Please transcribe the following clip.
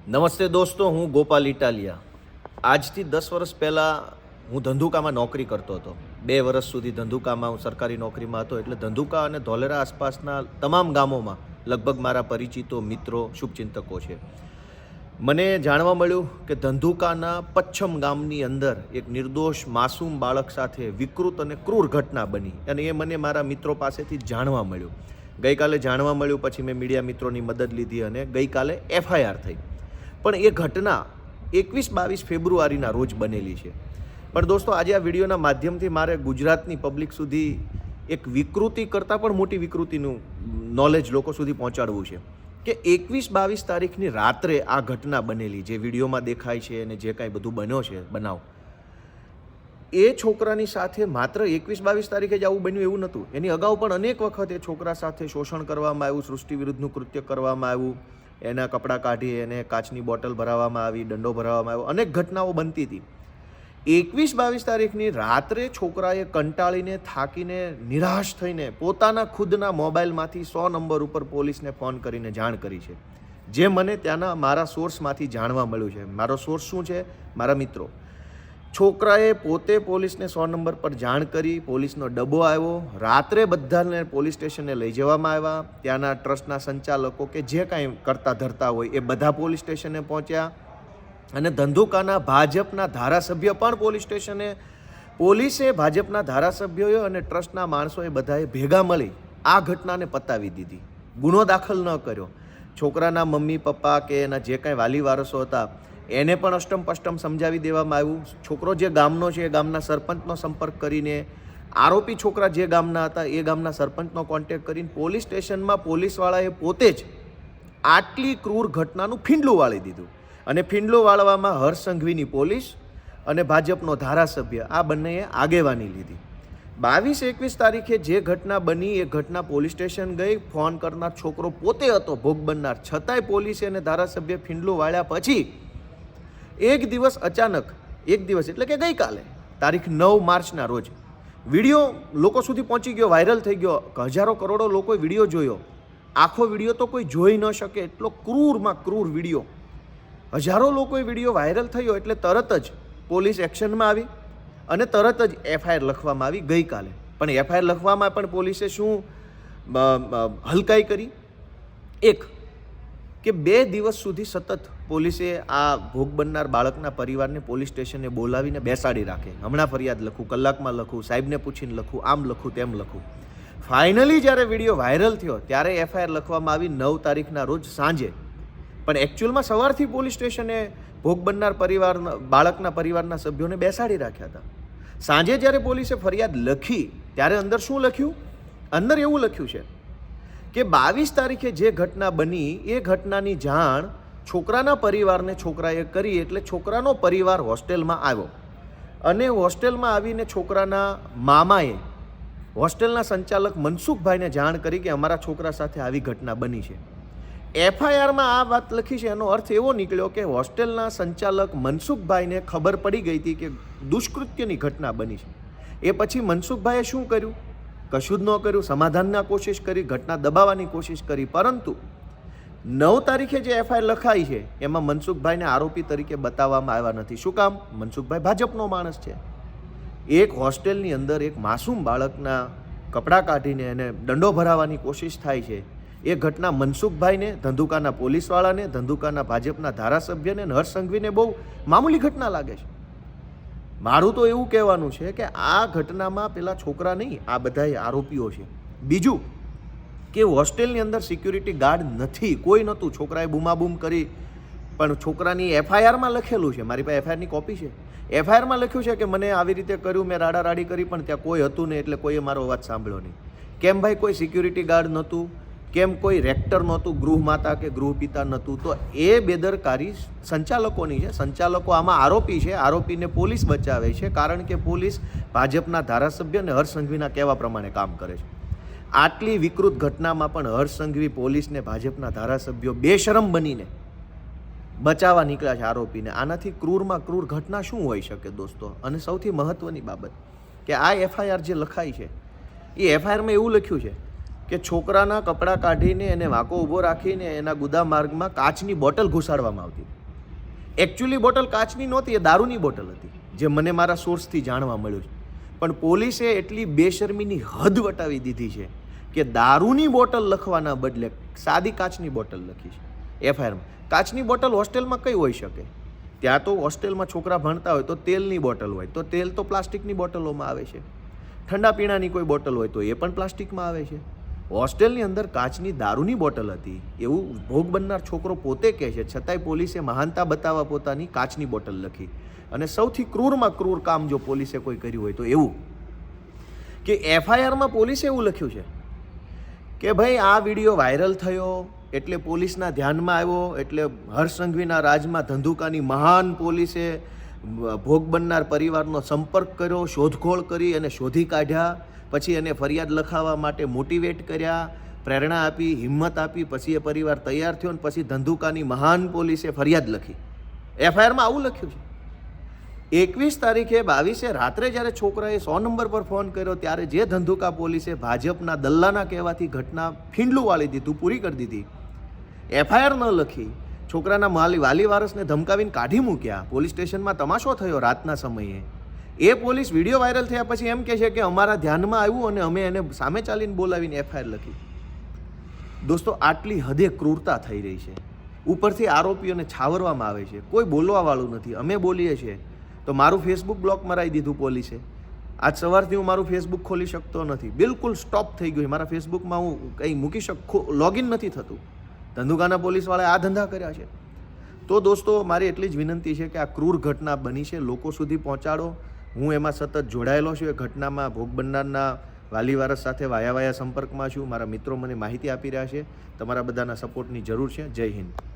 નમસ્તે દોસ્તો, હું ગોપાલ ઇટાલિયા. આજથી 10 વર્ષ પહેલાં હું ધંધુકામાં નોકરી કરતો હતો. 2 વર્ષ સુધી ધંધુકામાં હું સરકારી નોકરીમાં હતો. એટલે ધંધુકા અને ધોલેરા આસપાસના તમામ ગામોમાં લગભગ મારા પરિચિતો, મિત્રો, શુભચિંતકો છે. મને જાણવા મળ્યું કે ધંધુકાના પચ્છમ ગામની અંદર એક નિર્દોષ માસૂમ બાળક સાથે વિકૃત અને ક્રૂર ઘટના બની, અને એ મને મારા મિત્રો પાસેથી જાણવા મળ્યું. ગઈકાલે જાણવા મળ્યું, પછી મેં મીડિયા મિત્રોની મદદ લીધી અને ગઈકાલે FIR થઈ. પણ એ ઘટના 21-22 ફેબ્રુઆરીના રોજ બનેલી છે. પણ દોસ્તો, આજે આ વિડીયોના માધ્યમથી મારે ગુજરાતની પબ્લિક સુધી એક વિકૃતિ કરતાં પણ મોટી વિકૃતિનું નોલેજ લોકો સુધી પહોંચાડવું છે કે 21-22 તારીખની રાત્રે આ ઘટના બનેલી, જે વિડીયોમાં દેખાય છે અને જે કાંઈ બધું બન્યો છે બનાવ, એ છોકરાની સાથે માત્ર 21-22 તારીખે જ આવું બન્યું એવું નહોતું. એની અગાઉ પણ અનેક વખત એ છોકરા સાથે શોષણ કરવામાં આવ્યું, સૃષ્ટિ વિરુદ્ધનું કૃત્ય કરવામાં આવ્યું, એના કપડાં કાઢી એને કાચની બોટલ ભરાવવામાં આવી, દંડો ભરાવવામાં આવ્યો, અનેક ઘટનાઓ બનતી હતી. 21-22 તારીખની રાત્રે છોકરાએ કંટાળીને, થાકીને, નિરાશ થઈને પોતાના ખુદના મોબાઈલમાંથી 100 નંબર ઉપર પોલીસને ફોન કરીને જાણ કરી છે, જે મને ત્યાંના મારા સોર્સમાંથી જાણવા મળ્યું છે. મારો સોર્સ શું છે? મારા મિત્રો. છોકરાએ પોતે પોલીસને 100 નંબર પર જાણ કરી, પોલીસનો ડબ્બો આવ્યો, રાત્રે બધાને પોલીસ સ્ટેશને લઈ જવામાં આવ્યા. ત્યાંના ટ્રસ્ટના સંચાલકો કે જે કાંઈ કરતા ધરતા હોય એ બધા પોલીસ સ્ટેશને પહોંચ્યા, અને ધંધુકાના ભાજપના ધારાસભ્ય પણ પોલીસ સ્ટેશને. પોલીસે, ભાજપના ધારાસભ્યોએ અને ટ્રસ્ટના માણસોએ બધાએ ભેગા મળી આ ઘટનાને પતાવી દીધી. ગુનો દાખલ ન કર્યો. છોકરાના મમ્મી પપ્પા કે એના જે કાંઈ વાલી વારસો હતા એને પણ અષ્ટમ સમજાવી દેવામાં આવ્યું. છોકરો જે ગામનો છે એ ગામના સરપંચનો સંપર્ક કરીને, આરોપી છોકરા જે ગામના હતા એ ગામના સરપંચનો કોન્ટેક્ટ કરીને પોલીસ સ્ટેશનમાં પોલીસવાળાએ પોતે જ આટલી ક્રૂર ઘટનાનું ફીંડલું વાળી દીધું. અને ફીંડલું વાળવામાં હર્ષ સંઘવીની પોલીસ અને ભાજપનો ધારાસભ્ય, આ બંનેએ આગેવાની લીધી. 22-21 તારીખે જે ઘટના બની એ ઘટના પોલીસ સ્ટેશન ગઈ. ફોન કરનાર છોકરો પોતે હતો, ભોગ બનનાર, છતાંય પોલીસે અને ધારાસભ્ય ફીંડલું વાળ્યા પછી એક દિવસ અચાનક, એક દિવસ એટલે કે ગઈકાલે તારીખ 9 માર્ચના રોજ વિડીયો લોકો સુધી પહોંચી ગયો, વાયરલ થઈ ગયો. હજારો કરોડો લોકોએ વિડીયો જોયો. આખો વિડીયો તો કોઈ જોઈ ન શકે એટલો ક્રૂરમાં ક્રૂર વિડીયો. હજારો લોકોએ વિડીયો વાયરલ થયો એટલે તરત જ પોલીસ એક્શનમાં આવી અને તરત જ FIR લખવામાં આવી ગઈકાલે. પણ FIR લખવામાં પણ પોલીસે શું હલકાઈ કરી? એક કે 2 દિવસ સુધી સતત પોલીસે આ ભોગ બનનાર બાળકના પરિવારને પોલીસ સ્ટેશને બોલાવીને બેસાડી રાખે. હમણાં ફરિયાદ લખું, કલાકમાં લખું, સાહેબને પૂછીને લખું, આમ લખું, તેમ લખું. ફાઇનલી જ્યારે વિડીયો વાયરલ થયો ત્યારે FIR લખવામાં આવી 9 તારીખના રોજ સાંજે. પણ એકચ્યુઅલમાં સવારથી પોલીસ સ્ટેશને ભોગ બનનાર બાળકના પરિવારના સભ્યોને બેસાડી રાખ્યા હતા. સાંજે જ્યારે પોલીસે ફરિયાદ લખી ત્યારે અંદર શું લખ્યું? અંદર એવું લખ્યું છે કે 22 તારીખે જે ઘટના બની એ ઘટનાની જાણ છોકરાના પરિવારને છોકરાએ કરી. એટલે છોકરાનો પરિવાર હોસ્ટેલમાં આવ્યો, અને હોસ્ટેલમાં આવીને છોકરાના મામાએ હોસ્ટેલના સંચાલક મનસુખભાઈને જાણ કરી કે અમારા છોકરા સાથે આવી ઘટના બની છે. FIRમાં આ વાત લખી છે, એનો અર્થ એવો નીકળ્યો કે હોસ્ટેલના સંચાલક મનસુખભાઈને ખબર પડી ગઈ હતી કે દુષ્કૃત્યની ઘટના બની છે. એ પછી મનસુખભાઈએ શું કર્યું? કશું જ ન કર્યું. સમાધાનના કોશિશ કરી, ઘટના દબાવવાની કોશિશ કરી. પરંતુ 9 તારીખે જે FIR લખાઈ છે એમાં મનસુખભાઈને આરોપી તરીકે બતાવવામાં આવ્યા નથી. શું કામ? મનસુખભાઈ ભાજપનો માણસ છે. એક હોસ્ટેલની અંદર એક માસૂમ બાળકના કપડાં કાઢીને એને દંડો ભરાવવાની કોશિશ થાય છે. એ ઘટના મનસુખભાઈને, ધંધુકાના પોલીસવાળાને, ધંધુકાના ભાજપના ધારાસભ્યને અને હર્ષ સંઘવીને બહુ મામૂલી ઘટના લાગે છે. મારું તો એવું કહેવાનું છે કે આ ઘટનામાં પેલા છોકરા નહીં, આ બધા આરોપીઓ છે. બીજું કે હોસ્ટેલની અંદર સિક્યુરિટી ગાર્ડ નથી, કોઈ નહોતું. છોકરાએ બૂમાબૂમ કરી, પણ છોકરાની FIRમાં લખેલું છે, મારી પાસે FIRની કોપી છે. FIRમાં લખ્યું છે કે મને આવી રીતે કર્યું, મેં રાડારાડી કરી, પણ ત્યાં કોઈ હતું નહીં એટલે કોઈએ મારો અવાજ સાંભળ્યો નહીં. કેમ ભાઈ? કોઈ સિક્યુરિટી ગાર્ડ નહોતું, કેમ કોઈ રેક્ટર નહોતું, ગૃહમાતા કે ગૃહપિતા નહોતું. તો એ બેદરકારી સંચાલકોની છે. સંચાલકો આમાં આરોપી છે. આરોપીને પોલીસ બચાવે છે, કારણ કે પોલીસ ભાજપના ધારાસભ્ય અને હર્ષ સંઘવીના કહેવા પ્રમાણે કામ કરે છે. આટલી વિકૃત ઘટનામાં પણ હર્ષ સંઘવી, પોલીસને, ભાજપના ધારાસભ્યો બેશરમ બનીને બચાવવા નીકળ્યા છે આરોપીને. આનાથી ક્રૂરમાં ક્રૂર ઘટના શું હોઈ શકે દોસ્તો? અને સૌથી મહત્વની બાબત કે આ FIR જે લખાઈ છે એ FIRમાં એવું લખ્યું છે કે છોકરાના કપડાં કાઢીને એને વાંકો ઊભો રાખીને એના ગુદા માર્ગમાં કાચની બોટલ ઘુસાડવામાં આવતી. એકચ્યુઅલી બોટલ કાચની નહોતી, એ દારૂની બોટલ હતી, જે મને મારા સોર્સથી જાણવા મળ્યું છે. પણ પોલીસે એટલી બેશરમીની હદ વટાવી દીધી છે કે દારૂની બોટલ લખવાના બદલે સાદી કાચની બોટલ લખી છે એફઆઈઆરમાં. કાચની બોટલ હોસ્ટેલમાં કઈ હોઈ શકે? ત્યાં તો હોસ્ટેલમાં છોકરા ભણતા હોય તો તેલની બોટલ હોય, તો તેલ તો પ્લાસ્ટિકની બોટલોમાં આવે છે. ઠંડા પીણાની કોઈ બોટલ હોય તો એ પણ પ્લાસ્ટિકમાં આવે છે. હોસ્ટેલની અંદર કાચની દારૂની બોટલ હતી એવું ભોગ બનનાર છોકરો પોતે કહે છે, છતાંય પોલીસે મહાનતા બતાવવા પોતાની કાચની બોટલ લખી. અને સૌથી ક્રૂરમાં ક્રૂર કામ જો પોલીસે કોઈ કર્યું હોય તો એવું કે એફઆઈઆરમાં પોલીસે એવું લખ્યું છે કે ભાઈ આ વિડીયો વાયરલ થયો એટલે પોલીસના ધ્યાનમાં આવ્યો, એટલે હર્ષ સંઘવીના રાજમાં ધંધુકાની મહાન પોલીસે ભોગ બનનાર પરિવારનો સંપર્ક કર્યો, શોધખોળ કરી અને શોધી કાઢ્યા. પછી એને ફરિયાદ લખાવવા માટે મોટિવેટ કર્યા, પ્રેરણા આપી, હિંમત આપી. પછી એ પરિવાર તૈયાર થયો અને પછી ધંધુકાની મહાન પોલીસે ફરિયાદ લખી. એફઆઈઆરમાં આવું લખ્યું છે. 21 તારીખે 22 રાત્રે જ્યારે છોકરાએ 100 નંબર પર ફોન કર્યો ત્યારે જે ધંધુકા પોલીસે ભાજપના દલ્લાના કહેવાથી ઘટના ફીંડલું વાળી દીધું, પૂરી કરી દીધી. એફઆઈઆર ન લખી, છોકરાના વાલી વારસને ધમકાવીને કાઢી મૂક્યા. પોલીસ સ્ટેશનમાં તમાશો થયો રાતના સમયે. એ પોલીસ વિડીયો વાયરલ થયા પછી એમ કહે છે કે અમારા ધ્યાનમાં આવ્યું અને અમે એને સામે ચાલીને બોલાવીને એફઆઈઆર લખી. દોસ્તો, આટલી હદે ક્રૂરતા થઈ રહી છે. ઉપરથી આરોપીઓને છાવરવામાં આવે છે, કોઈ બોલવાવાળું નથી. અમે બોલીએ છીએ તો મારું ફેસબુક બ્લોક મરાવી દીધું પોલીસે. આજ સવારથી હું મારું ફેસબુક ખોલી શકતો નથી, બિલકુલ સ્ટોપ થઈ ગયું. મારા ફેસબુકમાં હું કંઈ મૂકી લોગિન નથી થતું. ધંધુકાના પોલીસવાળાએ આ ધંધા કર્યા છે. તો દોસ્તો, મારી એટલી જ વિનંતી છે કે આ ક્રૂર ઘટના બની છે, લોકો સુધી પહોંચાડો. હું એમાં સતત જોડાયેલો છું. એ ઘટનામાં ભોગ બનનારના વાલી વારસ સાથે વાયા સંપર્કમાં છું. મારા મિત્રો મને માહિતી આપી રહ્યા છે. તમારા બધાના સપોર્ટની જરૂર છે. જય હિન્દ.